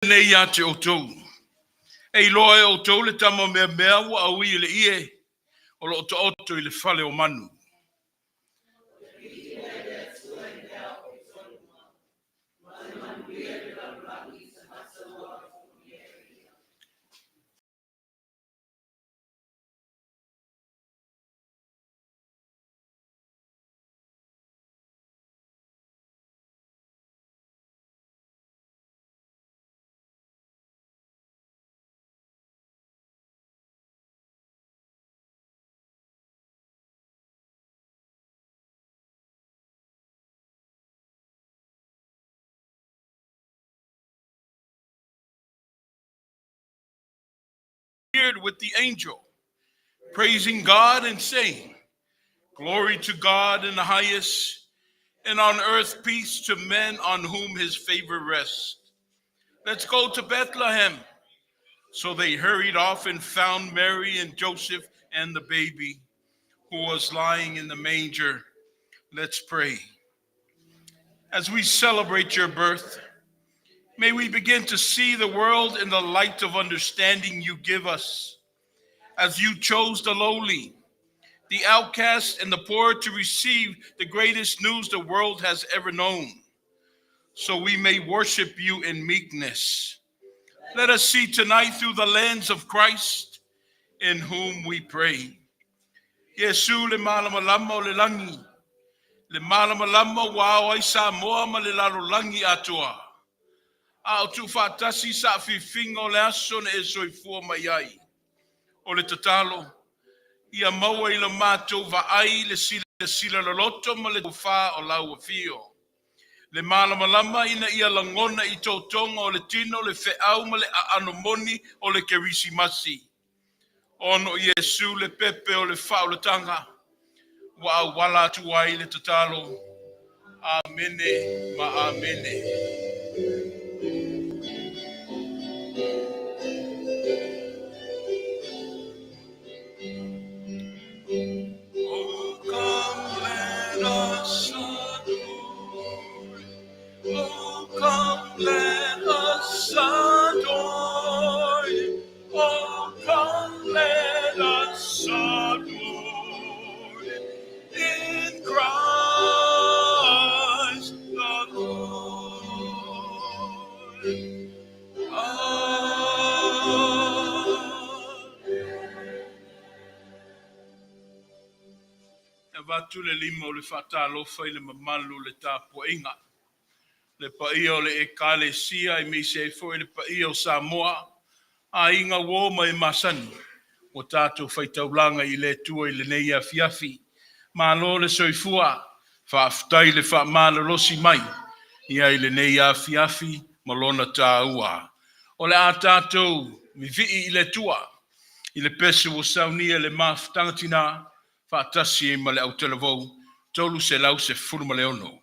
nei ia te o tau. Ei loa e o tau le tama mea mea wa au i le ie. O lo to oto i le fale o manu. With the angel, praising God and saying, glory to God in the highest, and on earth peace to men on whom his favor rests. Let's go to Bethlehem. So they hurried off and found Mary and Joseph and the baby who was lying in the manger. Let's pray. As we celebrate your birth, may we begin to see the world in the light of understanding you give us. As you chose the lowly, the outcast, and the poor to receive the greatest news the world has ever known, so we may worship you in meekness. Let us see tonight through the lens of Christ, in whom we pray. Yesu le malamalama o le langi, le malamalama wa o isa moa ma le lalo langi atua. A o tu fatasi sa fifingo le aso ne e soifua mai ai. O le tatalo, ia maua I le mātou vaai le sila loloto ma le tuwha o lau fio. Le malamalama ina ia langona I tautonga o le tino le feau ma le aanomoni o le kerisi masi. Ono Yesu le pepe o le whao le tanga. Wa au wala tuai le tatalo. Amene ma amene. Oh, come let us adore. Oh, come let us adore. Oh, come let us adore. In Christ the Lord. Vatu le lima o le whatalofa I le mamalu le tāpuinga. Le paia o le ekalesia I mise fo le paia o Samoa. A inga wō mai masani. O tātou whaitaulanga I le tua I le nei a fiafi. Ma lo le soifua. Whaafutai le whaamana losi mai. Ia I le nei a fiafi. Malona tā ua. O le a tātou mi vii I le tua. I le pese o saunia le maftangatina. Whaatasi ma le au televou. Tolu se lau se furu ma le ono.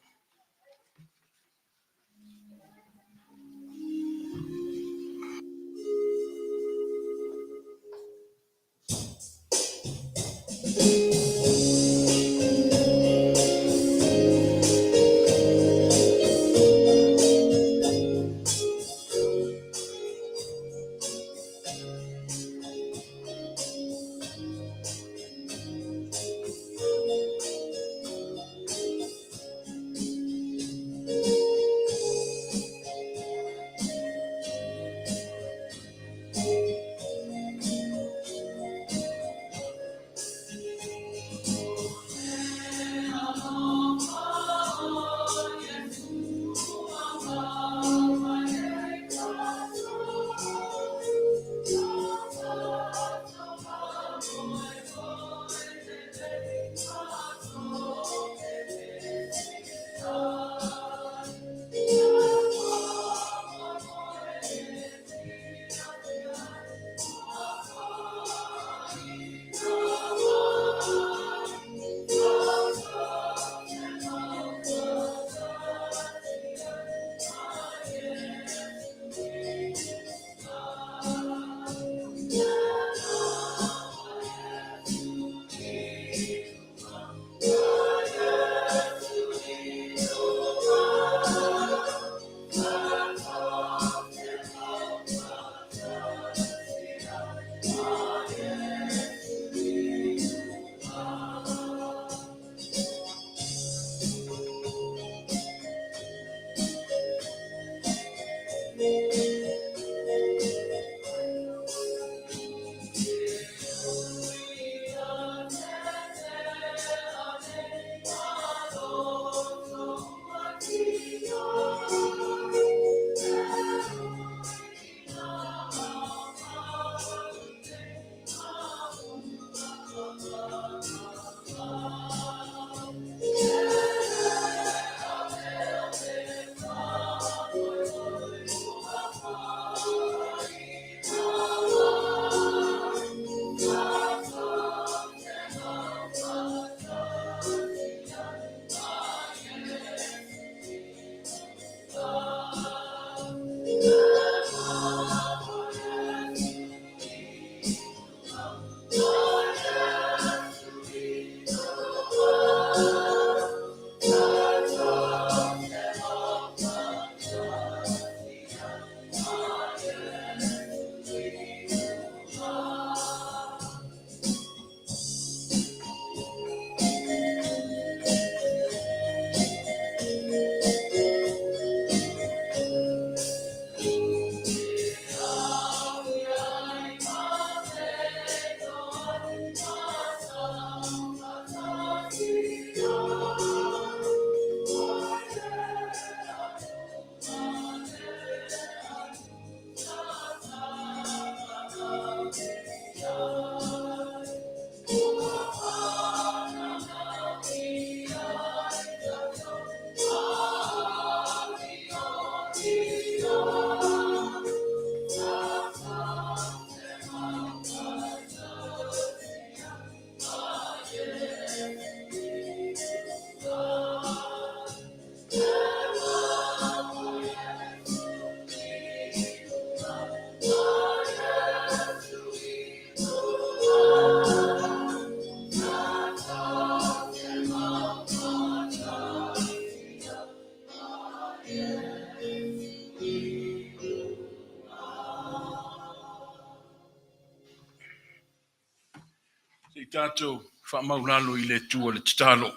Tato whamaulalo I le tua le tatalo.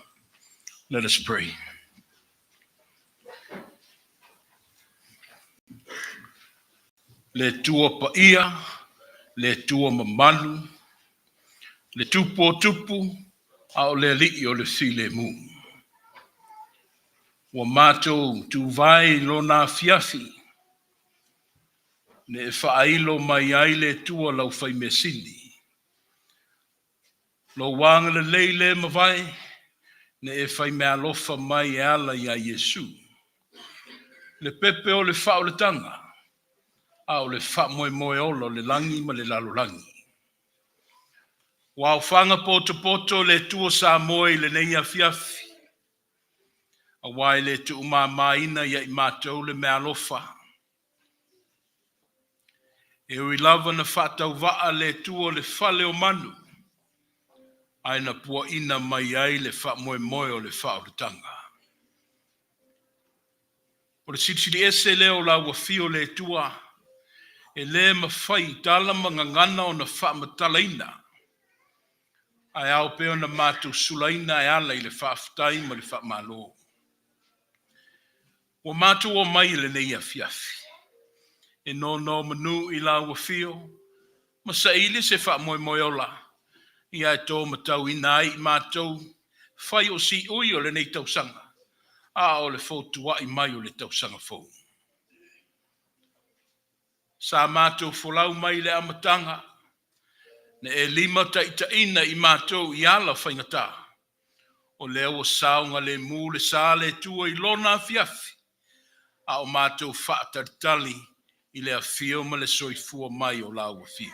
Let us pray. Le tua paia, le tua mamalu, le tupu o tupu, au le li o le file mu. Wa mato tu vai lo na fiafi, ne e whaailo mai ai le tua lau whai mesini. Lo wanga le leile mawai, ne e whai mea lofa mai e ala ia Yesu. Le pepe o le whao le tanga, au le wha moe moe olo le langi ma le lalo langi. Wa whanga poto poto le tua sa moe le neia fiafi. A wai le tu maina ia I mātou le mea lofa. E ui lava na whatau waa le tua le whale o manu. Aina pua ina mai ai le wha moe moe o le wha o le tanga. O le sitiri ese leo la wafio le tua. E le mawhai tala mangangana o na wha matalaina. Ai au peo na mātou sulaina e ala I le wha aftai ma le wha malo. Wa mātou o mai le neia fiafi. E no manu I la wafio. Masa ili se wha moe moe ola. Ia e tō matau ina ai mātou. Whai o si ui o le nei tausanga. A o le fōtua I mai o le tausanga fōu. Sa mātou folau mai le amatanga. Ne e lima ta ina I mātou I ala whaingata. O leo o saunga le mū le sā le tua I lona fiafi. A o mātou whaataritali I le afio ma le soifua mai o lau afio.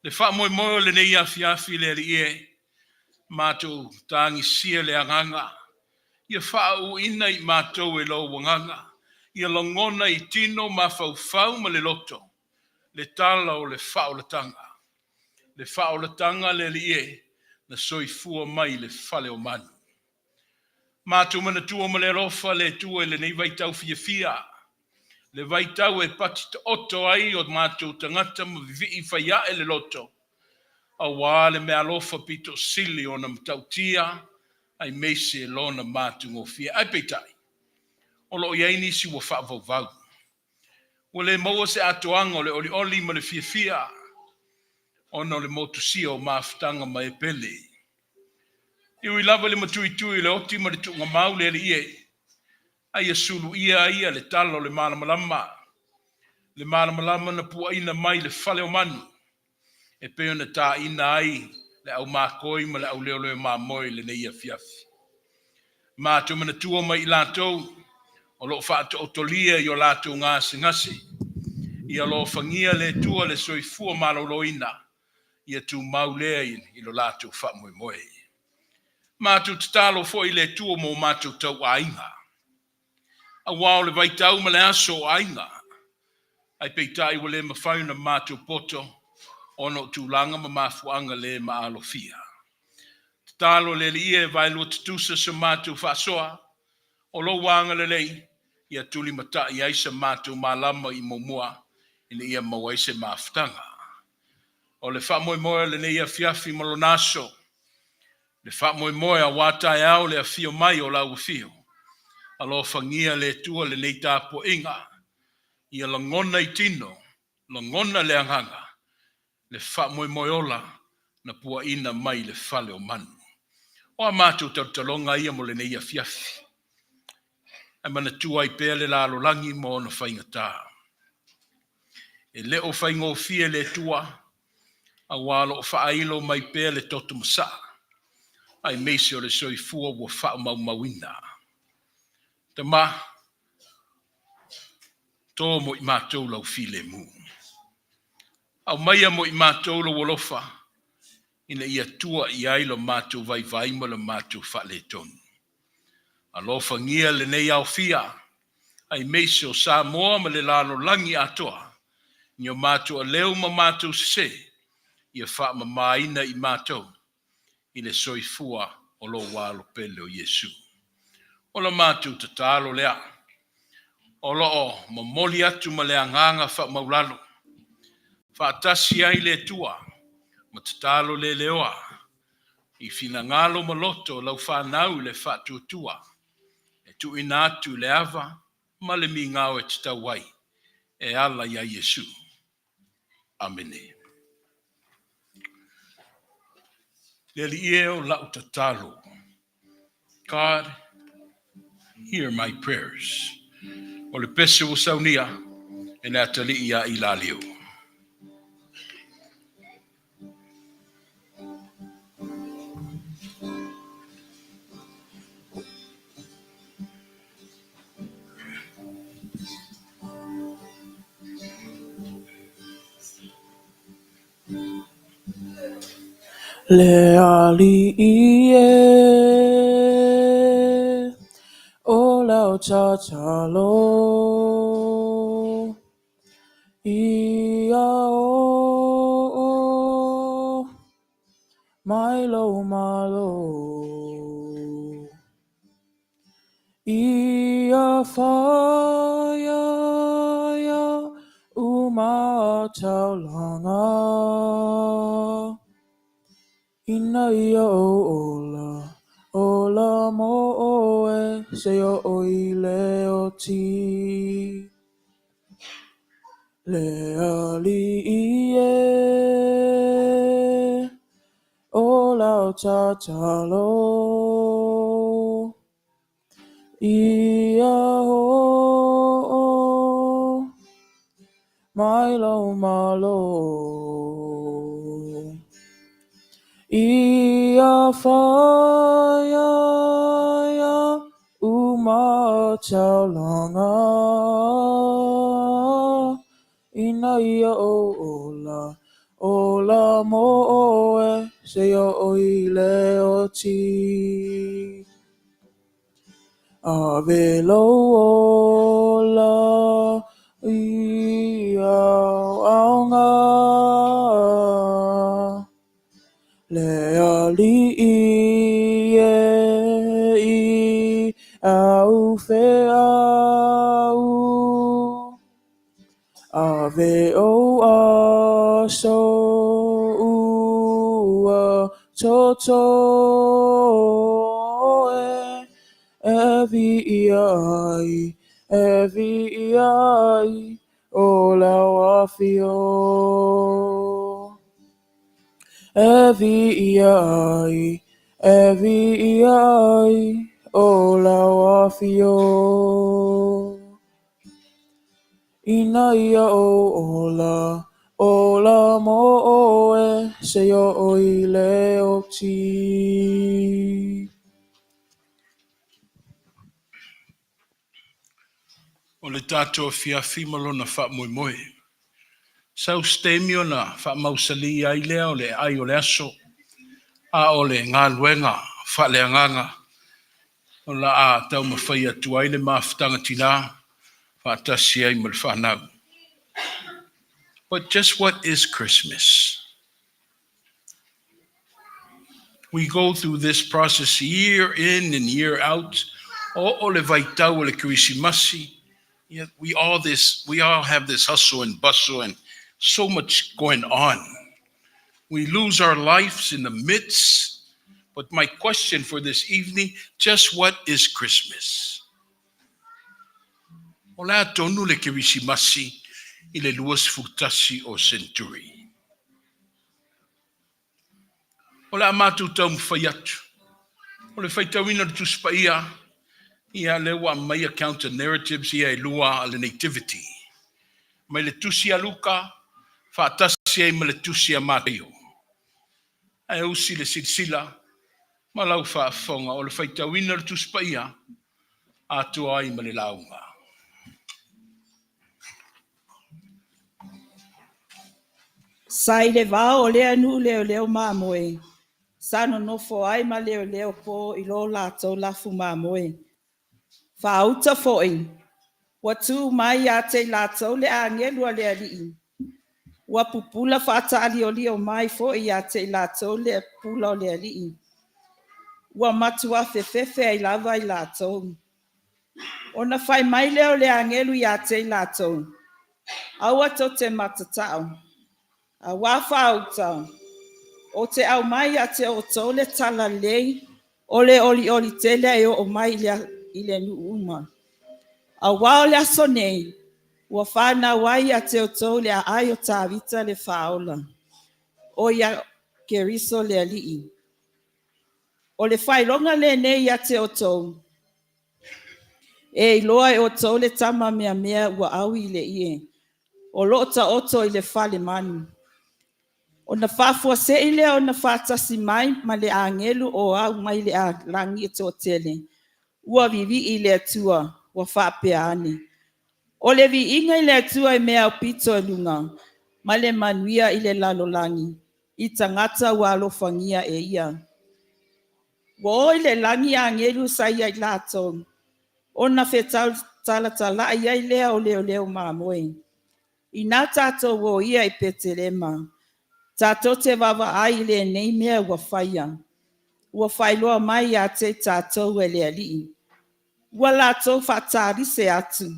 Le wha moe moe le nei afiafi le ri e. Mātou tāngi sia le anganga. Ia wha u ina I mātou e lo wanganga. Ia longona I tino ma fau ma le loto. Le tala o le wha o le tanga. Le wha o le tanga le ri e. Na soifua mai le whale o manu. Mātou mana tua ma le rofa le tua le nei vaitau fia. Le vaitau e pati te oto ai o mātou tangata ma vivi I whaia e le loto. A wā le mea lofa pito sili o na matautia. Ai meise e lona mātou ngō fia. Ai peitai. O lo iai nisi wa wha vau. O le maua se atoanga o le oli ma le fia. Ono le motu sia o maafutanga ma e pele. Iwi lava le matui le oti ma le tunga mau le ie. Ai sulu ia le talo le malamalama. Le malamalama na pua ina mai le fale o manu. E peo na tā ina ai le au mākoi ma le au leo leo māmoi le neia fiafi. Mātou mana tua mai I lātou. O lo whaato otolia I o lātou ngasi. Ia lo whangia le tua le soifua maloloina. Ia tu maulea I lo lātou wha moe. Mātou tatalo fo I le tua mo mātou tau ainga. A wao le vaitau ma le aso ainga. Ai peitai wa le mawhauna mātou poto. Ono tūlanga ma mafuanga le maalofia. Tatalo le li e vai lua tutusa sa mātou whasoa. O lo wanga le lei. Ia tuli mata I aisa mātou malama I momua. Ina ia mawaise maftanga. O le wha moe moe le neia fiafi malonaso. Le wha moe moe a watai au le a fio mai o lau fio. Alo whangia le tua le nei tāpo inga. Ia langona I tino. Langona le anganga. Le wha moe moe ola. Na pua ina mai le whale o manu. O a mātou tautalonga ia mo le neia fiafi. Ai mana tua I pēr le lalo langi mo na whaingata. E leo whaingo fie le tua. A walo o whaailo mai pēr le toto masa. Ai meise o le soifua wa wha mau mawina. Tama. Tō mo I mātou lau file mu. Au maia mo I mātou lau wolofa. Ina ia tua I ailo mātou vai mo le mātou wha le tonu. Alofa ngia le nei au fia. Ai meise o sa moa ma le lalo langi atoa. Nio mātou a leo ma mātou se. Ia wha ma maina I mātou. I le soifua o lo walo pele o Yesu. O la mātou tatalo lea. O lo o mamoli atu ma le anganga wha maulalo. Wha atasi ai le tua. Matatalo le leoa. I fina ngalo maloto lau whanau le whatutua. E tu ina atu le ava, ma le mi ngau e tatawai. E ala ya Yesu. Amene. Le lieo lau tatalo. God, hear my prayers. O le pese o saunia, e le atali ia ilalio. Le ali ie o lao tatalo ia o Milo malo ia faya ya uma taulanga ina ia ola mo oe se o ile o ti le ali ie o lao tatalo ia o Milo malo ia faya ya uma taulanga ina ia ola mo oe se o ile o ti ave lo ola ia aunga le ali i au fe au ave o aso ua toto evi ai o la afio evi ai o la afio ina ia ola mo oe se o ile o ti O le tato fia fimalo na wha moi moi. Sau stemio na wha mausali ai lea o le ai o le aso. A o le ngā luenga, wha le anganga. O la a tau mawhai atu ai le maafutanga tina. Wha tasi ai ma le whanau. But just what is Christmas? We go through this process year in and year out. O le vaitau o le Kirisimasi. Yet we all have this hustle and bustle and so much going on. We lose our lives in the midst. But my question for this evening, just what is Christmas? Ola tonu le Kirisimasi i le luas futasi o century. Ola amatu tau mwhaiatu. Ole whaitawina tu spaia. Ia lewa mai counter narratives ia e lua a le nativity. Mai le tusi a luka, whaatasi ai ma le tusi a mateo. Ai usi le silsila, ma lau whaafonga o le whaitawina le tu spaia, atu ai ma le launga. Sai le vā o lea nu leo māmoe. Sano nofo ai ma leo po i lo lātou lafu māmoe. Whauta fo'i. Watu mai a te lātou le angelua le alii. Wa pupula whaata alio mai fo'i a te lātou le pula o le alii. Wa matua fefe ai lava i lātou. Ona whai mai leo le angelu i a te lātou. Aua to te matatao. A wā whautau. O te au mai a te o tole tala lei, ole oli tele e o mai i le nuuma. A wao le aso nei, ua whana wai a te o tole a ai o tāwita le whaola. O ia ke riso le alii. O le whailonga le nei a te o tau. E iloa e o tau le tama mea ua au i le ie. O loo ta oto i le whale manu. O na whafua se i lea o na whatasi mai ma le angelu o au mai le a langi e tō tele. Ua vivi i le atua, ua whapea ane. O le vi inga i le atua i mea o pito e lunga, ma le manuia i le lalolangi. I tangata ua alofangia e ia. Ua o i le langi a angelu sa ia i lato. O na whetau tala ia i lea o leo mamoe. I nā tātou o ia i petelema. Tātou te wawa ai le nei mea ua whaia. Ua whailoa mai a te tātou e le alii. Ua lātou whatarise atu.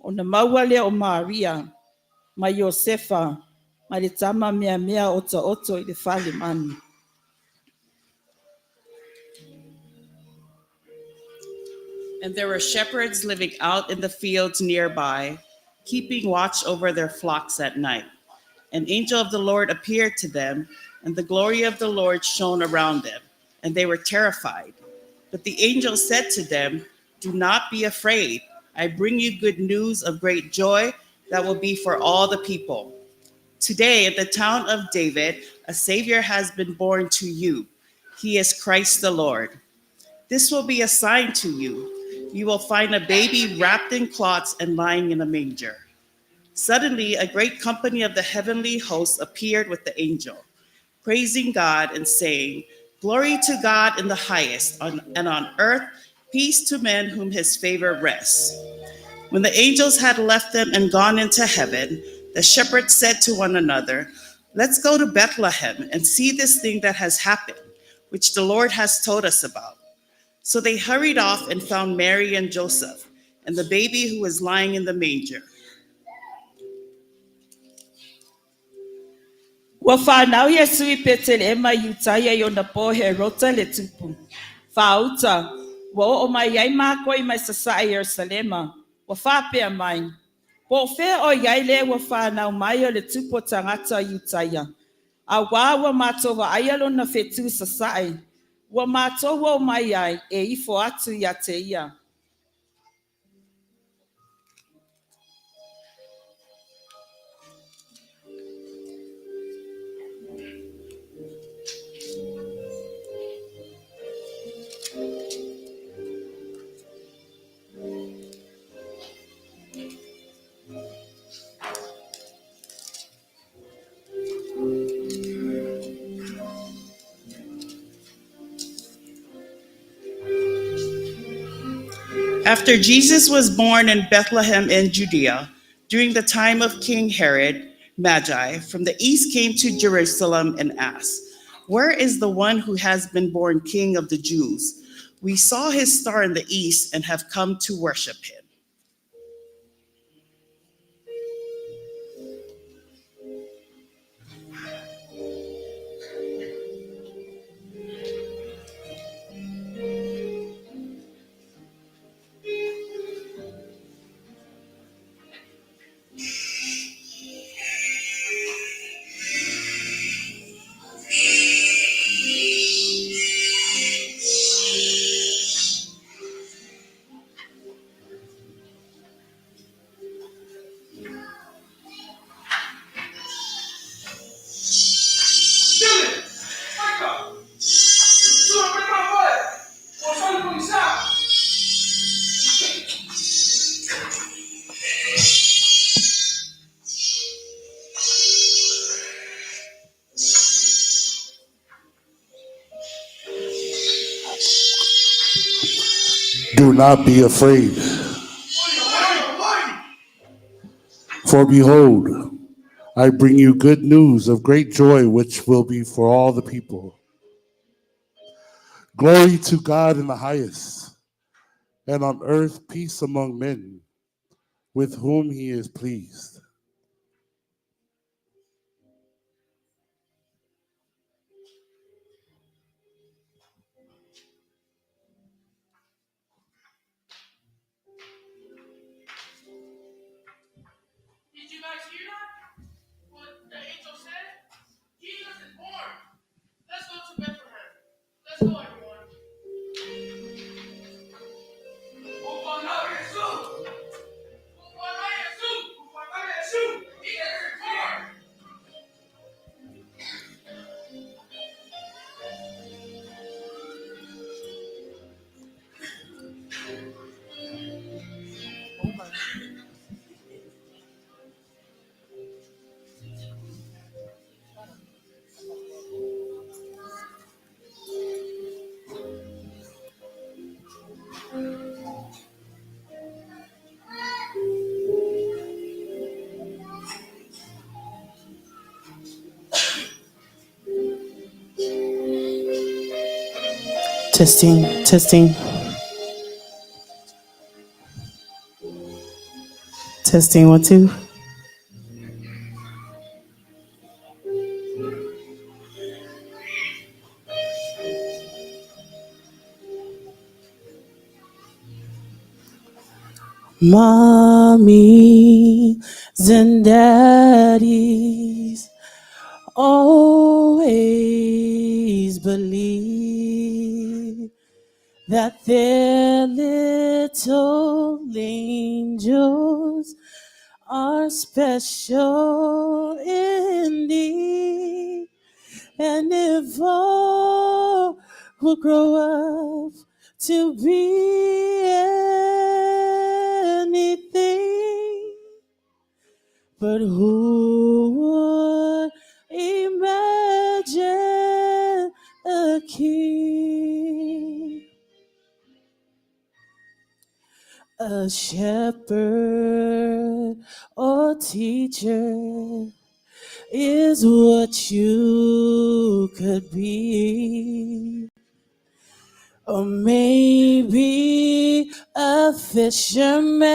O na maua le o Maria, ma Iosefa, ma le tama mea oto i le whale manu. And there were shepherds living out in the fields nearby, keeping watch over their flocks at night. An angel of the Lord appeared to them, and the glory of the Lord shone around them, and they were terrified. But the angel said to them, "Do not be afraid. I bring you good news of great joy that will be for all the people. Today, in the town of David, a Savior has been born to you. He is Christ the Lord. This will be a sign to you. You will find a baby wrapped in cloths and lying in a manger." Suddenly, a great company of the heavenly hosts appeared with the angel, praising God and saying, "Glory to God in the highest, and on earth, peace to men whom his favor rests." When the angels had left them and gone into heaven, the shepherds said to one another, "Let's go to Bethlehem and see this thing that has happened, which the Lord has told us about." So they hurried off and found Mary and Joseph, and the baby who was lying in the manger. Ua whanau Yesu I Petelema I Utaia I ona po he rota le tupu. Whauta, ua o mai iai mako I mai sasa I Yerusalema, ua whapea mai. Po whea o iai le ua whanau mai o le tupu tangata I Utaia. A wā ua mātoa aialo na whetu sasai, ua mātoa o mai ai e ifo atu I a te ia. After Jesus was born in Bethlehem in Judea, during the time of King Herod, Magi from the east came to Jerusalem and asked, "Where is the one who has been born King of the Jews? We saw his star in the east and have come to worship him." Do not be afraid, for behold, I bring you good news of great joy, which will be for all the people. Glory to God in the highest, and on earth peace among men with whom he is pleased. Testing, testing, testing, 1, 2. Mommies and daddies always believe that their little angels are special indeed. And if all will grow up to be anything, but who would imagine a king? A shepherd or teacher is what you could be. Or maybe a fisherman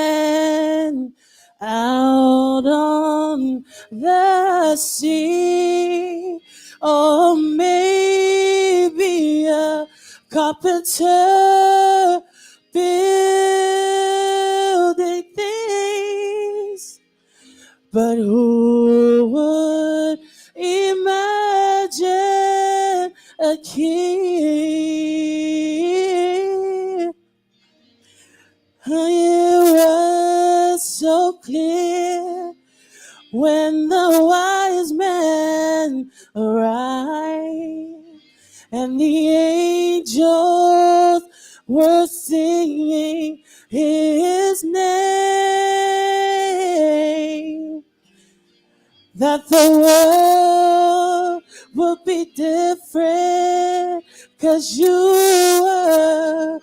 out on the sea. Or maybe a carpenter building things. But who would imagine a king? It was so clear when the wise men arrived and the angels were singing his name, that the world would be different 'cause you were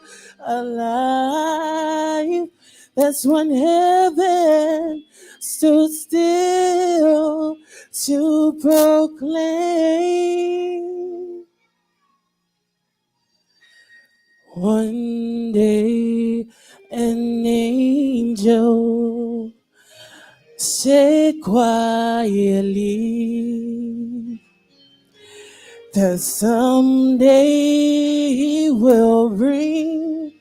alive. That's when heaven stood still to proclaim. One day an angel said quietly that someday he will bring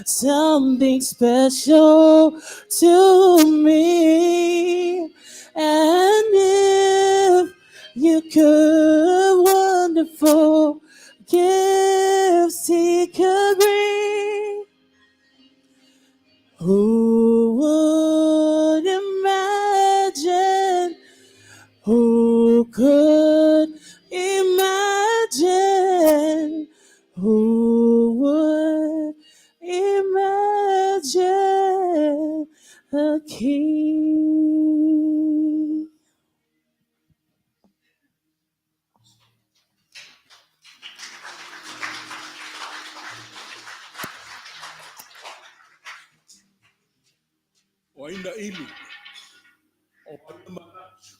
something special to me. And if you could, wonderful gifts he could bring. Who would imagine? Who could imagine? Who would imagine a king? O aina ilu. O aina manatu.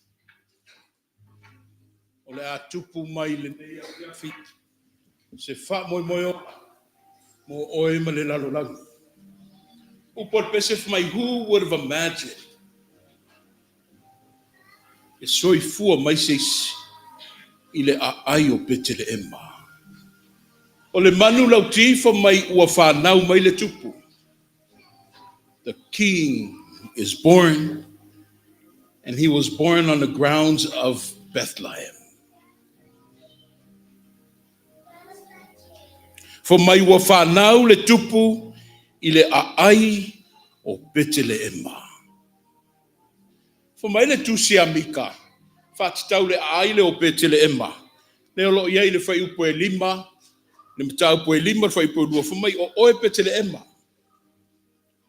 O le atupu mai le nei a fit. Se fa moi moi o. Mo oe ma le lalo lagu. Upor pesef mai, who would have imagined? E soi fua mai seis. Ile a ai o pete le ema. O le manu lau tifo mai ua whanau mai le tupu. The king is born, and he was born on the grounds of Bethlehem. For mai ua whanau le tupu, ile a ai o Betelehema. For mai le tusi amika, whatitau le a ai le o Betelehema. Ne olo iai le whai upo e lima, le mtau upo e lima, whai upo e lua, for mai o oe Betelehema.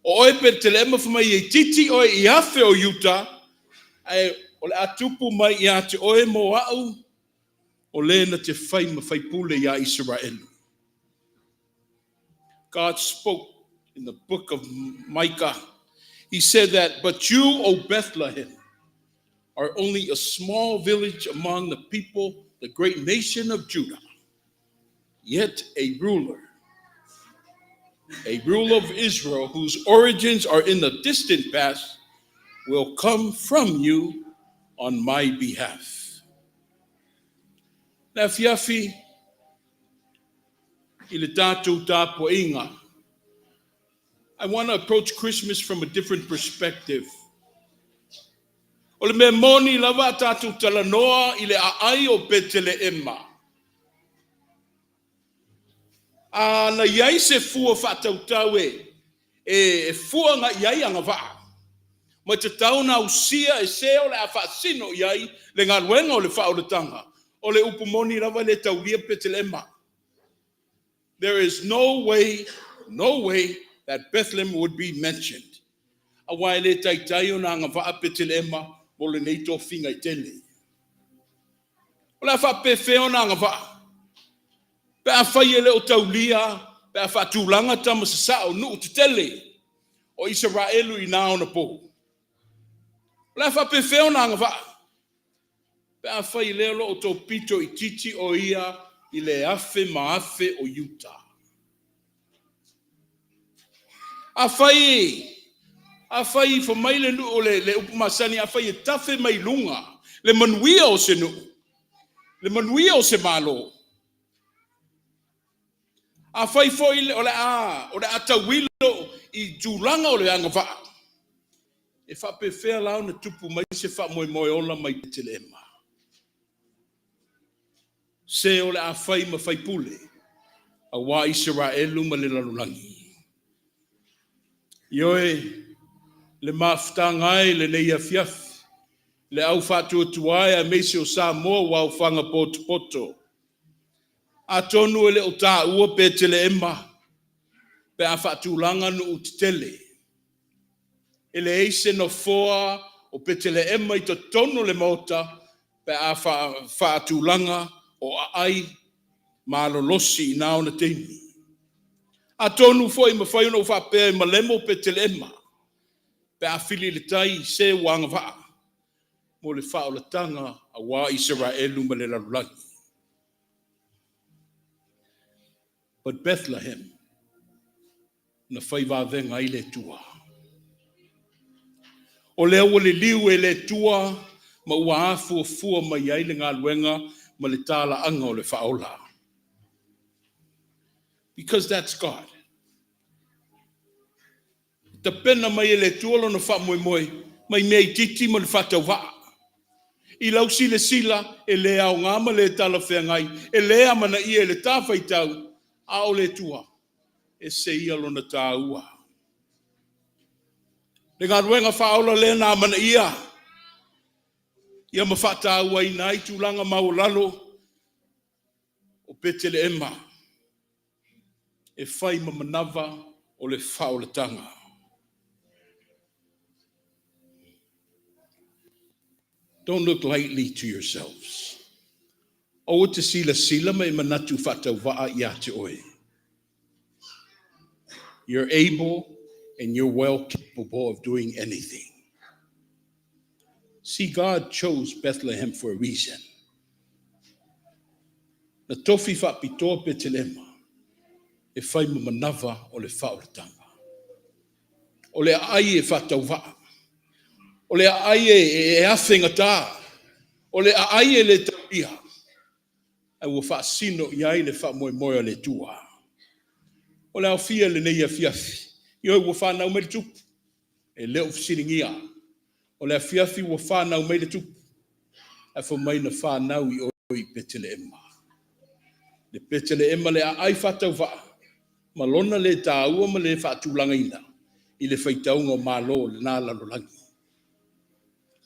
O oe Betelehema for mai e titi oe i hafe o Utah, ai o le atupu mai i ate oe mo au, o le na te whai ma whai pule ia Israelu. God spoke in the book of Micah. He said that, but you, O Bethlehem, are only a small village among the people, the great nation of Judah. Yet a ruler A ruler of Israel whose origins are in the distant past will come from you on my behalf. Na fiafi i le tātou tāpoinga. I want to approach Christmas from a different perspective. O le mea moni lava tātou talanoa i le aai o Betleema. A na iai se fua whātautau e fua nga iai anga waa. Ma te tau na usia e se o le a whaasino iai le ngā luenga o le whaoletanga. O le upumoni lava le tauria Betleema. There is no way that Bethlehem would be mentioned. A wai le taitai o na ngā waa Betleema mo le nei tō whinga I tele. O le a whapewheo na ngā waa. Pe a whai ele o taulia, pe a whaatūlanga tama sa o nu te tele o Israelu I nā ona po. Le a whapewheo na ngā waa. Pe a whai leo o tō pito I titi o ia I le afe maafe o Utah. A whai mai le nu o le upumasani, a whai e tafe mai lunga, le manuia o se nu, le manuia o se malo. A whai foi o le atawilo I tūlanga o le anga waa. E whapewhea lau na tupu mai se wha moe ola mai Betleema. Se o le a whai ma whai pule, a wā Israelu ma le lalulangi. Ioe, le maftangai le nei afiafi, le au whātua tuai a meisi o Samoa wau whanga poto. A tonu ele o tā ua Betleema, pe a whaatulanga no utitele. Ele eise no foa o Betleema I to tono le mota, pe a whaatulanga o ai malolosi I nao na teimi. A tonu foi ma whai no whapea ma lemo Betleema, pe a whili le tai se wanga waa, mo le whaolatanga a wā Israelu ma le lalulangi. But Bethlehem, na whai wāwenga I le tua. O lea o le liu e le tua, ma ua afu o fua mai ai le ngā luenga, ma le tāla anga o le whaola. Because that's God. Ta pena mai e le tua lo na wha moe, mai mea I titi ma le whatau waa. I lau sila e le au ngama le tala whengai, e le amana I e le tāwhai tau, a o le tua, e se ia lo na tā ua. Le ngā ruenga whaola le nā mana ia ma whata ua I nai tūlanga maulalo o Betleema, e whai ma manawa o le whaolatanga. Don't look lightly to yourselves. O te sila mai manatu whatau waa I te oe. You're able and you're well capable of doing anything. See, God chose Bethlehem for a reason. Na tofi whapitoa Betleema, e whai ma manawa o le whaoratanga. O le ai e whatau waa. O le ai e awhenga tā. O le ai e le tauia. Ai ua whaasino I ai le wha moe le tua. O le au fia le nei a fiafi. Ioi ua whanau mai le tupu. E leo fisiringia. O le a fiafi ua whanau mai le tupu. E wha mai na whanau I oi Betleema. Le Betleema le a ai whatau waa. Malona le tāua ma le whaatulanga ina. I le whaitaunga o malo le nā lalolangi.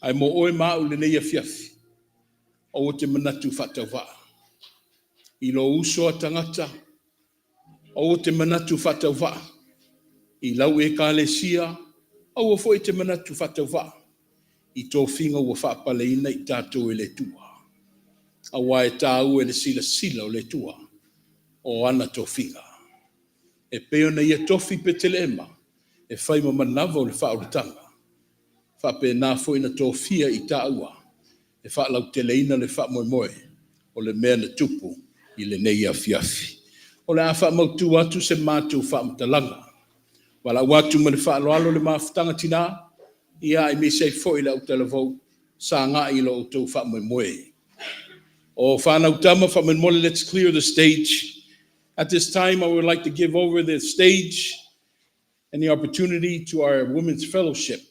Ai mo oe mau le nei a fiafi. O te manatu whatau waa. I lo uso a tangata, o te manatu whatau waa. I lau e ka le sia, o fo te manatu whatau waa. I tō whinga ua whaapaleina I tātou e le tua. A wai tāu e le sila o le tua, o ana tō whinga. E peona ia tofi Betleema, e whai ma manawa o le whaoratanga. Whape nā fo ina tō whia I tāua, e whaalau te leina le wha moe, o le mea na tupu, I le nei a fiafi. o le a whaamautu atu se mātou whaamatalaga. Wala watu ma le whaaloalo le mawhitanga tina, ia I me sei fo I le au televou, sa ngā I lo tau whaamoemoe. O whanau tama whaamoemoe, let's clear the stage. At this time, I would like to give over the stage and the opportunity to our Women's Fellowship.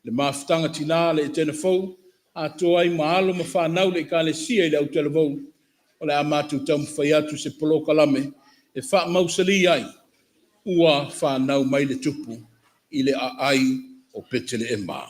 Le mawhitanga tina le tena fo, a toai mahalo ma whanau le ka le sia I le au televou, o le a mātou tamu whai atu se polo kalame, e wha mausali ai, ua whanau mai le tupu, I le a ai o petele e mā.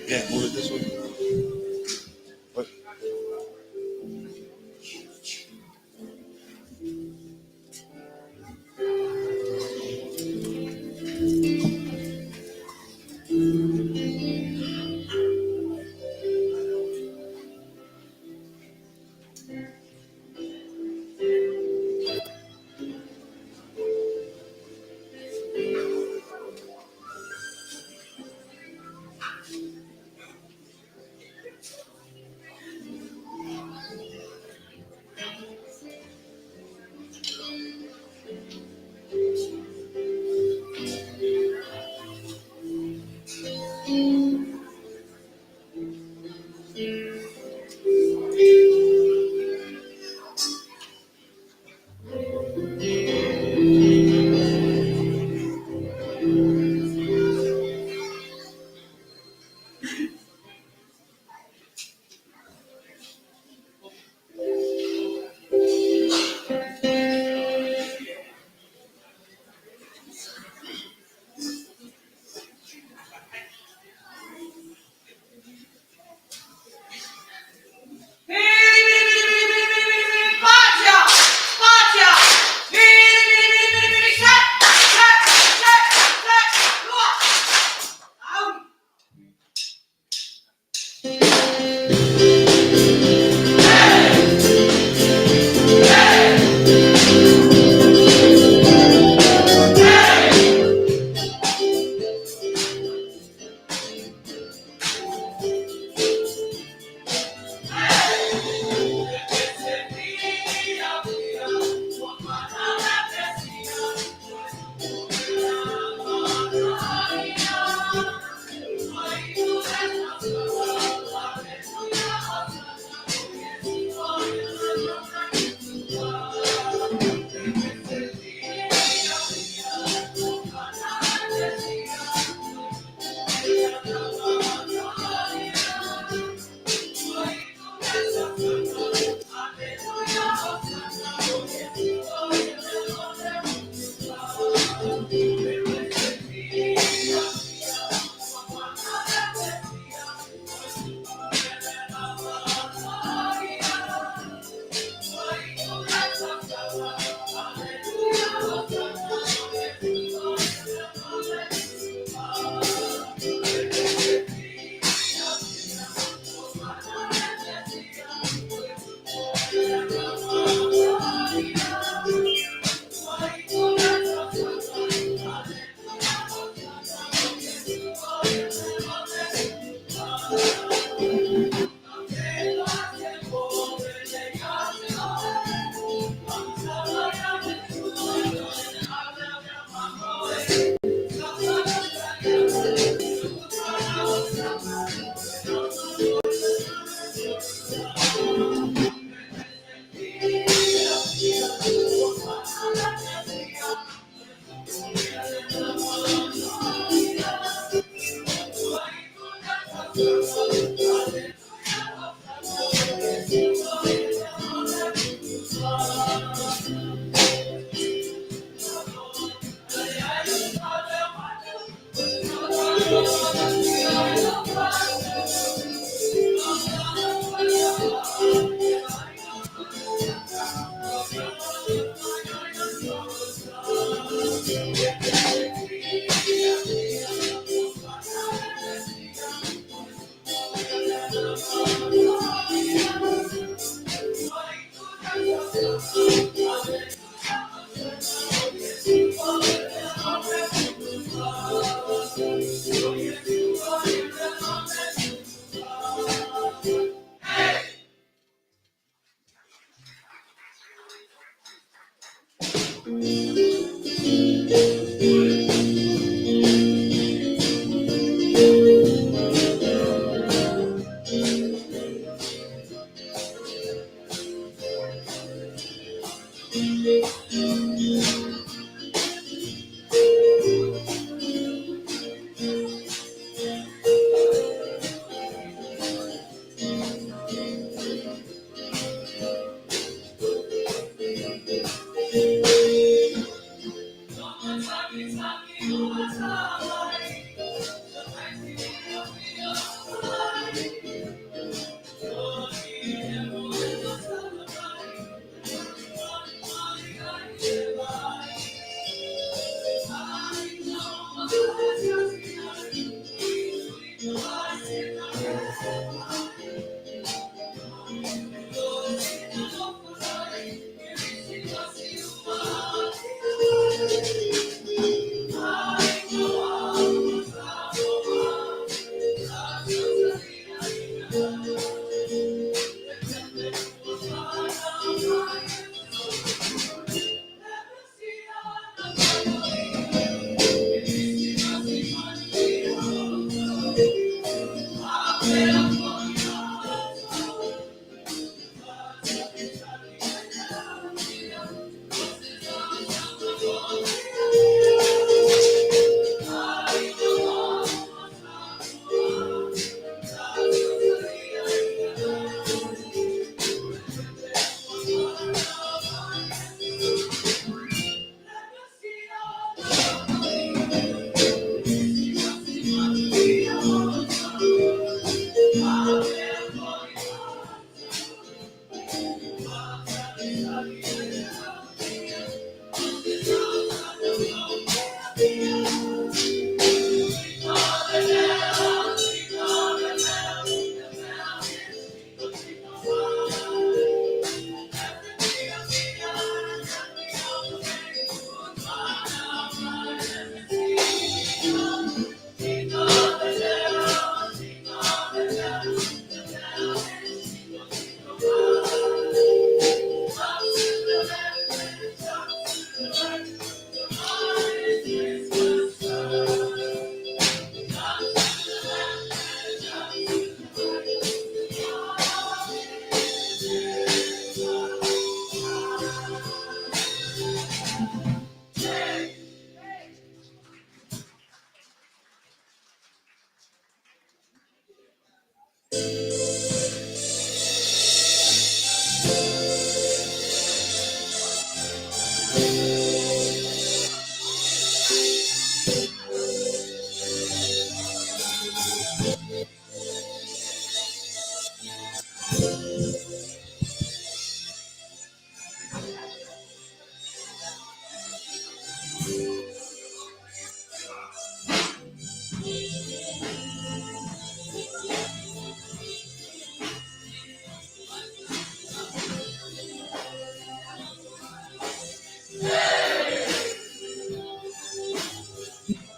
Yeah, move it this way. What?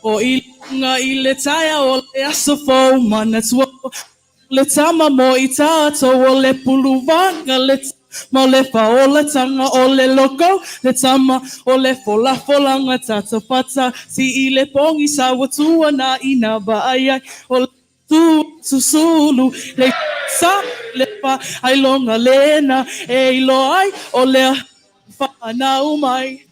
O ilunga I le taia o le aso fau mana tua. Le tama mo I tato o le puluvanga le ma le faola tanga o le loko le tama o le fola folanga tata pata si I le pongi sa watua na ina baaya o le tu susulu le sa le pa ai longa lena e ilo ai o le fa na umai.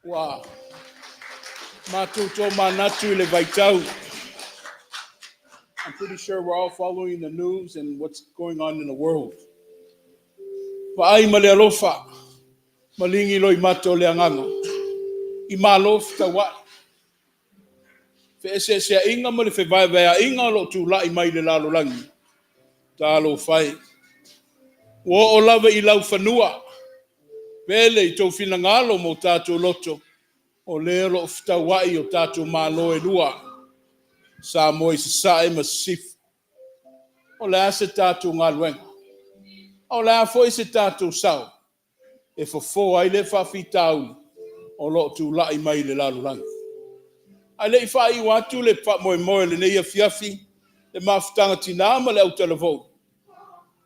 Wow. Matuto manatu le vaitau. I'm pretty sure we're all following the news and what's going on in the world. Paai male alofa. Malingi loi mato le anganga. I malof ta wa. Fe ese se inga mo le fe vai vai inga lo tu la I mai le lalo langi. Ta lo fai. Wo o lava I lau fanua. Pele I tau fina ngalo mo tātou loto. O leo lo fta wai o tātou malo e lua. Sa moi se sae masif. O lea se tātou ngā luenga. O lea foi se tātou sau. E fofo ai le whawhi tau. O lo tu lai mai le lalo langi. Ai le I whai watu le wha moe moe le neia fiafi. Le mawhitanga tina ma le au telefou.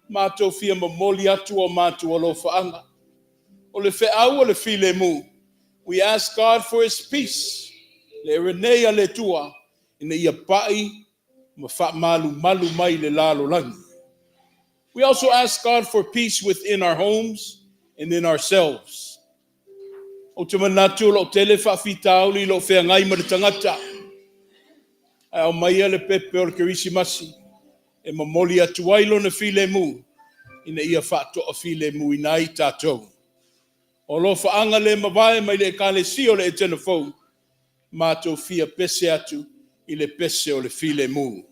Mātou fia mamoli atu o mātou o lo whaanga. O le wheau o le file mu. We ask God for his peace. Le renea le tua. Ina ia pai ma wha malu malu mai le lalo langi. We also ask God for peace within our homes and in ourselves. O te manatu lo tele whawhitauli lo whea ngai ma le tangata. Ai o maia le pepe o le kerisimasi. E mamoli atu ailo na file mu. Ina ia whato a file mu inai tātou. O lo whaanga le mawae mai le kale si o le e telefou. Mātou fia pese atu I le pese o le file mu.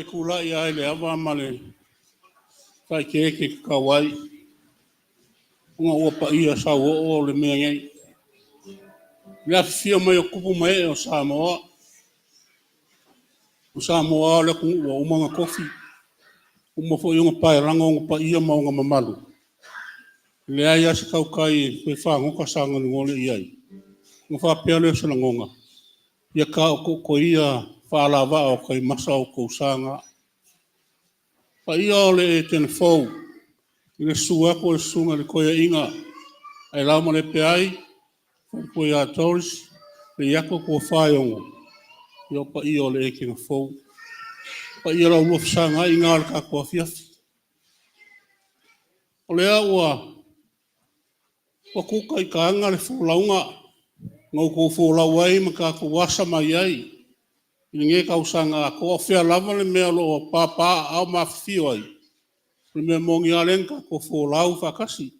e kula ia ele ava male fai ke kawai unga ua pa ia sa o le mea ngai le afia mai o kupu mai o Samoa le ku ua umanga kofi uma fo yunga pai ranga unga pa ia maunga mamalu le ai asi kaukai pe whangoka sanga ni ngole iai nga whapea leo sila ngonga ia ka ko ia whalava o kai masa o kousanga pa ia o le tene fau i le sua ko le sunga le koia inga ai lau ma le pe ai ko ia toris le iako ko whaiongo ia pa ia o le eke na fau pa ia lau lua fisanga inga le kakua fiafi o lea ua kuka i ka anga le fulaunga ngau ko fulau ai ma ka ko wasa mai ai i nge kausanga ko fea lava le mea lo papa au mafio ai le mea mongi alenka ko fulau fakasi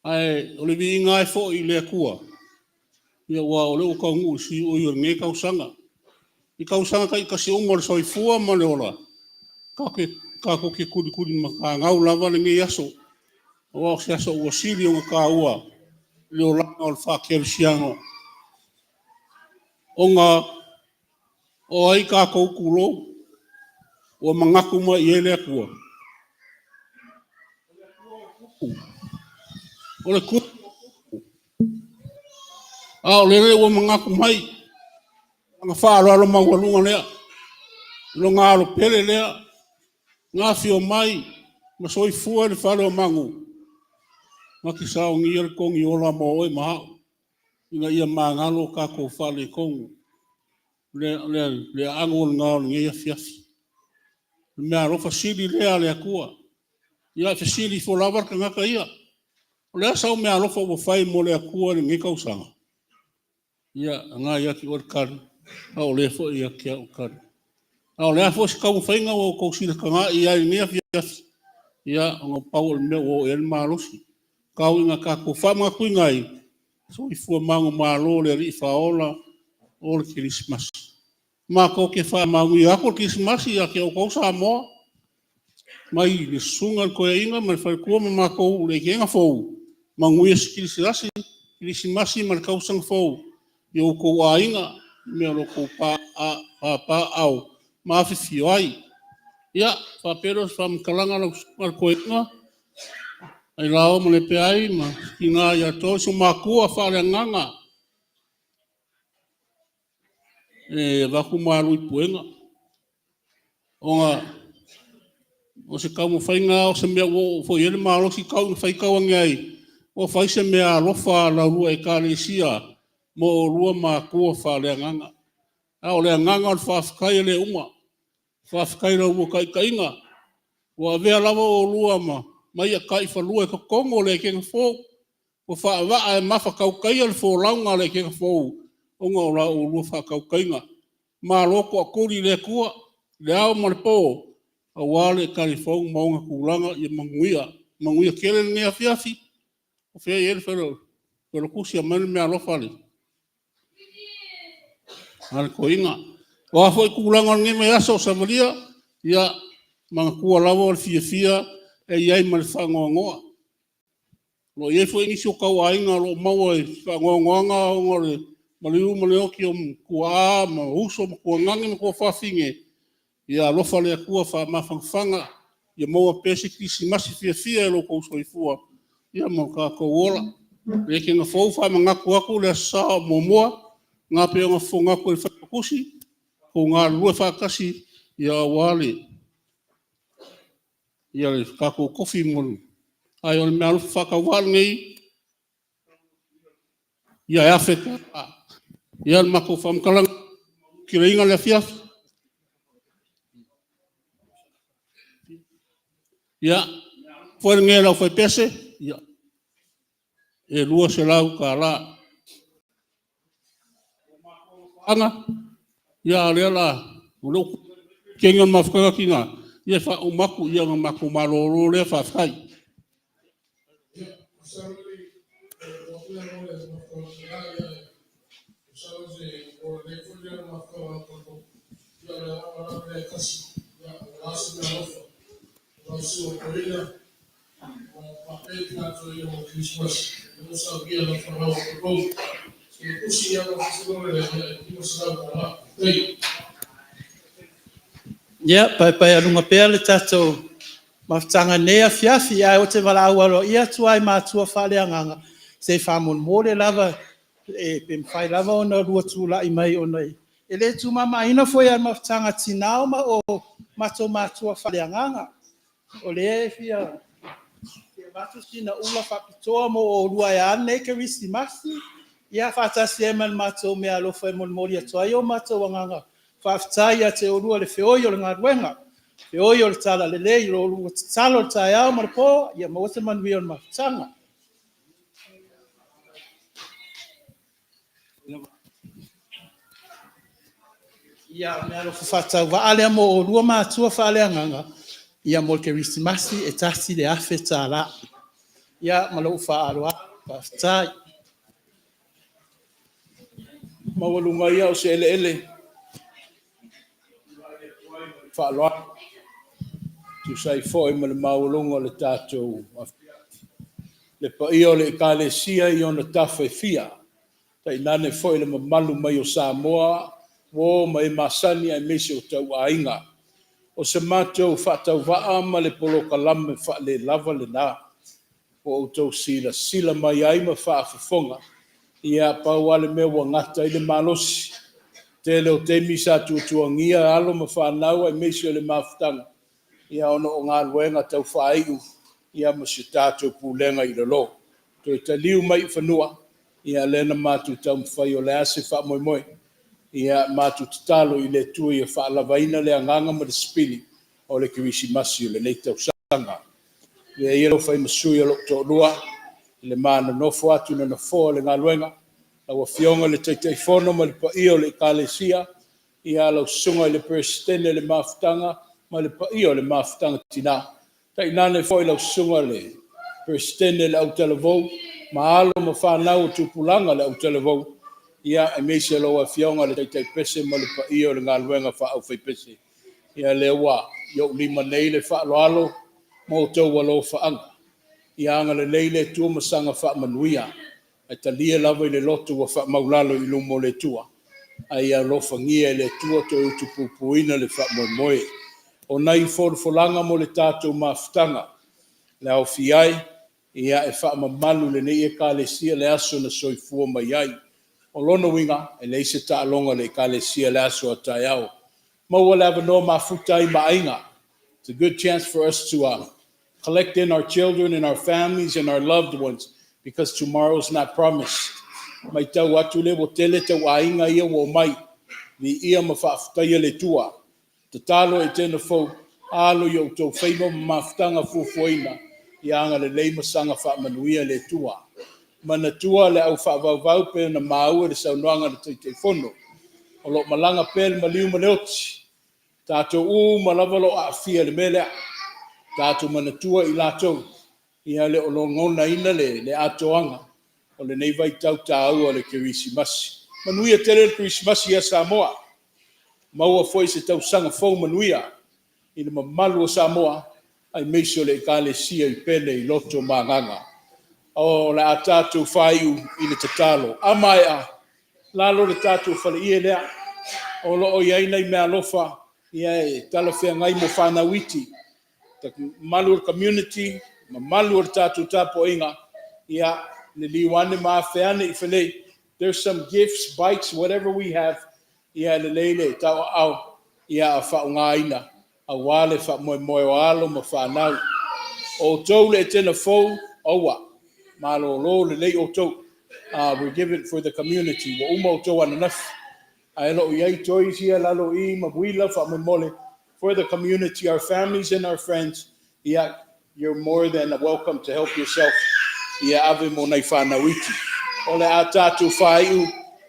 ai o le vi ngai fo i le kua ia wa o le o ka ngu si o i nge kausanga i kausanga kai kasi o mo soifua ma le ola ka ko ke kudi ma ka ngau lava le nge yaso o se aso o sili o ka ua le ola o fa kersiano onga o ai ka ko kulo o mangaku ma i ele kua o le ku a o le o mangaku mai nga fa lo ma walunga le lo nga lo pele le nga fio mai ma soi fua le fa lo mangu ma ki sa ngi el kong i ola mo e ma ina ia mangalo ka ko fa le kong le angol nga ngi ia fiafi me aro fasili le ale akua ia fasili fo lavar ka ngaka ia le sa me aro fo fai mo le akua ngi ka usanga ia nga ia ki or kan au le fo ia ki au kan au le fo ska mo fai nga o ko sila ka nga ia ngi fiafi ia ngo pau me o el marosi ka u nga ka ko fa ma ku ngai so i fu mango malo le ri faola o le Christmas ma ko ke fa ma wi ako Christmas ia ke o ko sa mo mai le sunga ko inga ma fa ko ma ko le ke nga fo ma ngui Christmas Christmas ma ka usang fo yo ko ainga me lo ko pa au ma fi fi ai ia fa pero fa kalanga lo ko inga ai lao mo le pe ai ma ina ya to so ma ku fa le nganga va ku malu i puenga o se kau mo whainga o se mea o fo iere maalo si kau whai kau ngai o whai se mea lofa la rua e kāre sia mo o rua ma kua wha lea nganga a o lea nganga o whawhikai le uma whawhikai la rua kai kainga o a vea lava o rua ma mai a kai whalua e ka kongo le ke fo o wha e mawha kau kai al fo launga le ke fo o ngā o la o rua wha kau kainga ma loko a kuri le kua le ao ma le po a wale kari fau maunga kulanga i manguia kele ngea fiafi o fea iere pero kusi a mani mea lofale ale ko inga o a foi kulanga nge me aso o samaria ia mga kua lawa o fia e iai ma le whangoa ngoa lo iei foi nisi o kau ainga lo maua e whangoa ngoanga o ngore maliu maleo ki o kua ma uso ma kua ngangi ma kua whawhinge ia lofa le kua fa mafanga ia mo pesi kisi masi fia e lo ko soifua ia mo ka ko ola le ke nga fo fa manga ku le sa mo nga pe nga fo nga ko fa kusi ko nga lu fa kasi ia wale ia le ka ko kofi mo ai on me alu fa ka wal ngai ia Afrika ia ma ko fam kala ki ringa le fia ia foi ngela foi pese ia e lua se lau ka la anga ia le la ulo kenga mafka kinga ia fa umaku ia maku malolo le fa fai Ia, pai alunga pea le tatou mafutanga nea fiafi ai o te walau alo ia tuai mātua whaleanganga se whamon mōre lava e pe mwhai lava o na rua tūla i mai o nei. E le tu mama ina foi ai mafutanga tinao ma o mātua whaleanganga. O le e fia ke watu sina ula whapitoa mo o rua e ane ke risi masi. Ia whatasi e man mātua mea alofa e mon mori atua i o mātua wanganga. Whaftai a te orua le whioi o le ngā ruenga. Whioi o le tala le lei, lo runga talo le tai au marapo, ia mawata manui o le mafutanga. Ia mea lo whawhatau wa alea mo o rua mātua whalea nganga, ia mo ke risimasi e tasi le afe tā la. Ia malo ufa aroa, whaftai. Mawalunga ia o se ele. Whaaloa. Tu sai foi ma le maulunga le tātou. Le pai o le ekalesia i ona tawhai fia. Tai nane foi le mamalu mai o Samoa, wo mai masani ai mese o tau ainga. O se mātou whatau waa ma le poloka lame wha le lava le nā. O tau sila mai ai ma whaafafonga. Ia pau ale mea wa ngata i le malosi. Te leo te misa tuangia alo ma whanau ai mese o le mafutanga. Ia ono o ngā luenga tau whaiu. Ia ma se tātou pūlenga i lo. Toi ta liu mai whanua. Ia lena mātu tau mwhai o le ase wha moi moi. Ia mātu tatalo i le tui e whaalavaina le anganga ma le spili. O le kirisi masi o le nei tau sanga. Ia iero whai masui alo to lua. Le mana nofo atu na nofo le ngā luenga. Lau fionga le teitei fono ma le paio le kalesia. Ia lau sunga le presidente le mafutanga. Ma le paio le mafutanga tina. Tai nane foi lau sunga le presidente le au televou. Ma alo ma whanau tupulanga le au televou. Ia e meise lau a fionga le teitei pese ma le paio le ngā luenga wha au fai pese. Ia le wa yo lima nei le wha alo ma o tau walo whaanga. Ia anga le leile tua masanga wha manuia. Ai talia lava i le loto wa wha maulalo i lumo le tua. Ai a lofa ngia le tua to utu pupuina le wha moe moe. O nai folanga mo le tātou mafutanga. Le au fiai, ia e wha mamalu le nei e kālesia le aso na soifua mai ai. O lono winga, e le ise ta alonga le kālesia le aso a tai au. Maua le ava no mafutai mainga. It's a good chance for us to collect in our children and our families and our loved ones. Because tomorrow's not promised. Mai tau atu le wo tele tau ainga ia wo mai. Ni ia mawhafutaia le tua. Te talo e tena fau. Alo i o tau whaima mafutanga fufuaina. Ia anga le leima sanga whaamanuia le tua. Mana tua le au whaavau pe na maua le saunoanga le teitei fono. O lo malanga pe le maliu maleoti. Tātou malavalo a fia le melea. Tātou mana tua i lātou. Ia le o ngona ina le atoanga. O le nei vai tau tāu o le kirisimasi. Manuia tele le kirisimasi a Samoa. Maua foi se tau sanga fau manuia. I le mamalu o Samoa. Ai meiso le ekalesia i pele i loto manganga. O le a tātou whaiu i le tatalo. Amai a. Lalo le tātou whale ia lea. O lo o iaina i mea lofa. Ia e talawhea ngai mo whanawiti. Ta malu o community. Malu o tātou tapo inga. Ia le liwane maafeane i whanei. There's some gifts, bikes, whatever we have. Ia le leile tau au. Ia a whaungaina. A wale wha moe moe o alo ma whanau. O tau le tena fau. Owa. Malo lo le lei o tau. We're giving for the community. Wa uma o tau ananaf. Ai lo iai toi sia lalo I mabuila wha moe mole. For the community, our families and our friends. Ia you're more than welcome to help yourself. Ia ave mo nei whanawiti. Ole a tātou whaiu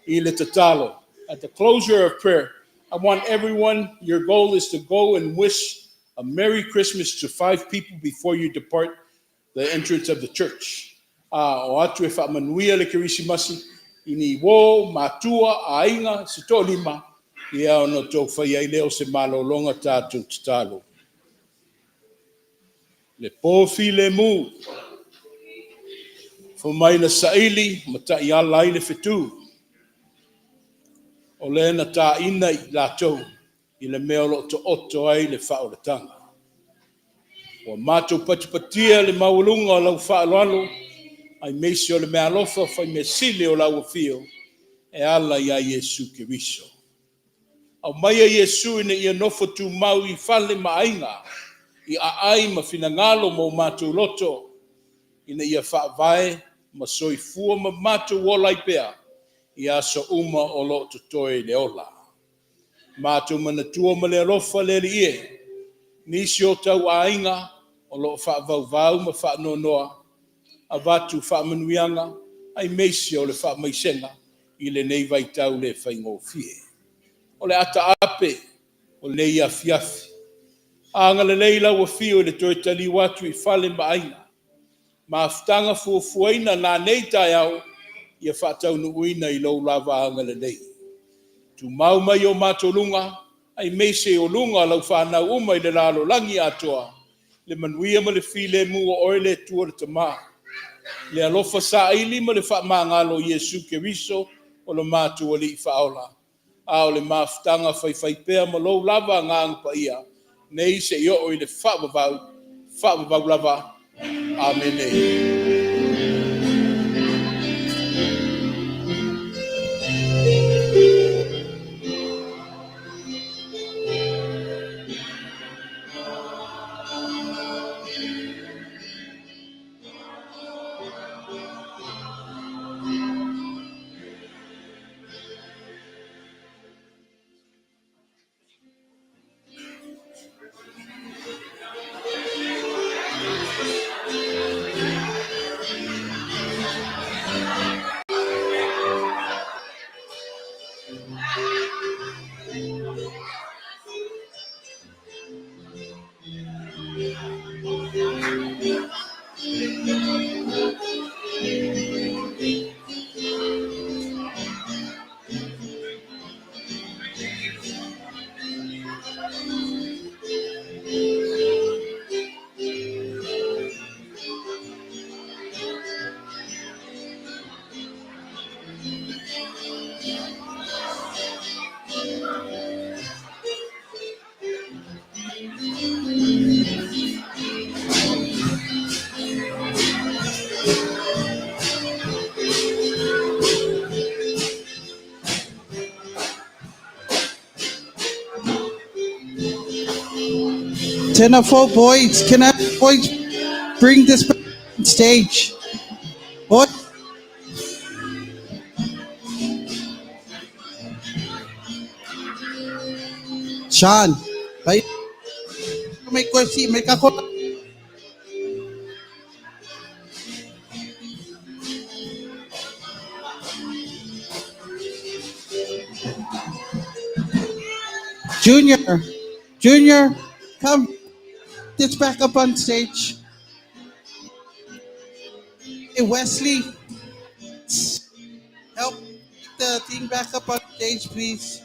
I le tatalo. At the closure of prayer, I want everyone, your goal is to go and wish a Merry Christmas to 5 people before you depart the entrance of the church. O atu e whaamanuia le kirisimasi, ini wo, matua, ainga, sito lima, Ia ona tō whai ai leo se malolonga tātou te talo. Le pōwhi le mū. Whamaina saili, mata i ala i le whetū. O lena tā ina i lātou, i le mea lo to oto ai le whao le tanga. O mātou patipatia le maulunga o lau whaaloalo, ai meisi o le mea lofa whai me sile o lau whio, e ala i a Iesu Keriso. Au mai a Iesu ina ia nofo tu mau i whale maainga, i a ai ma finangalo mo mātou loto, ina ia whaavae, ma soi fua ma mātou wolai pea, i aso uma o lo totoe le ola. Mātou manatua ma le alofa le li e, nisi o tau ainga, o lo whaavauvau ma whaanonoa, a vatu whaamanuianga, ai meisi o le whaamaisenga, i le nei vai tau le whaingo fie. O le ata ape, o le ia fiafi. Anga le leila wa fio le toi tali watu i whale maaina. Ma aftanga fuafuaina nā nei tai au, ia whaatau nuuina i lau lava anga le nei. Tu mau mai o mātolunga, ai meise o lunga lau whanau uma i le lalo langi atoa, le manuia ma le file mu o oile tua le tama. Le alofa sa ili ma le whaamangalo Iesu Keriso o le mātua li i whaola. Ao le maftanga whai pea ma lou lava ngang pa ia, nei se i o i le whaavavau lava. Amen. Tenor 4 boys, can I boys bring this back on stage? Boy, Sean, right? Make a call. Junior, come. This back up on stage. Hey, Wesley, help the thing back up on stage, please.